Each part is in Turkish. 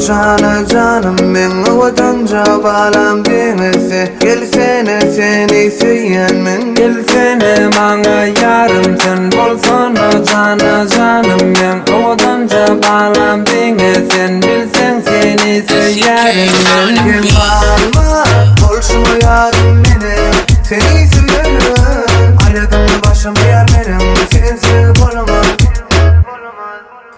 canı canım ben avadanca bağlam dengesi. Gelsene seni söyleyen ben. Gelsene bana yarım sen bolsana canı canım ben avadanca bağlam dinlesin. Bilsen seni söylerim ben. Gel bağırma bolşuma yarım benim. Seni söylerim aynadan başım yer benim. Sensiz olamaz.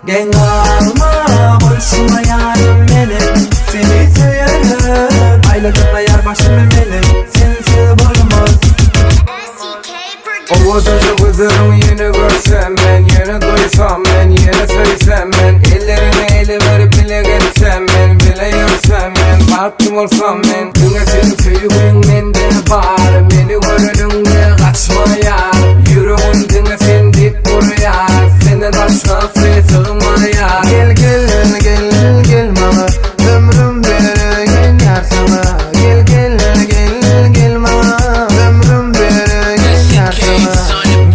Gel bağırma bolşuma yarım benim. Seni söylerim aynadan yer başım benim. Sensiz olamaz. Avadanca kızlarımı yeni görsem ben, yeni duysam ben, yeni söysem ben. Ellerine eli verip bile geçsem ben, bile yörsem ben. Baktım olsam ben, düne senin söyleyin bende var. Beni gördün de kaçma yar. Yüreğin düne sen dip buraya. Senden başka sığma yar. Gel gel gel gel mama ömrüm vereyim yar sana. Gel gel gel gel mama ömrüm vereyim yar sana.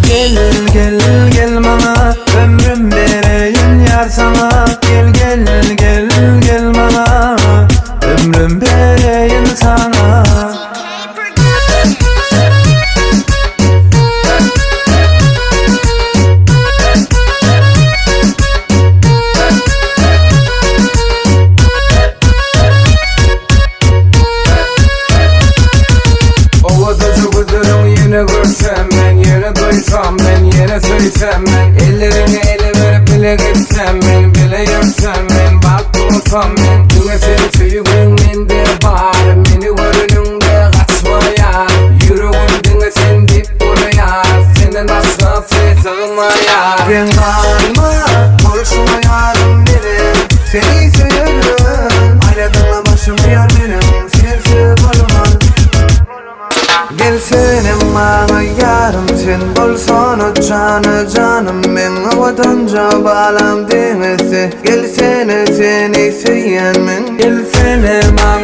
Gel gel gel mama ömrüm vereyim yar sana. Gel gel gel gel mama ömrüm vereyim sana. Avadanca kızlarımı yeni görsem ben, yeni duysam ben, yeni söysem ben. Ellerine eli verip bile geçsem ben, bile yörsem ben. Baktım olsam ben, düne seni söyleyin bende var. Beni gördün de kaçma yar. Yüreğin düne sen dip buraya. Senden başka sığma yar. Ben bağırma bolşuma yarım benim. Seni söylerim aynadan başım yer benim. Sensiz olamaz. Gelsene bana yarım sen bolsana canı canım ben avadanca bağlam dengesi. Gelsene seni söyleyen ben. Gelsene bana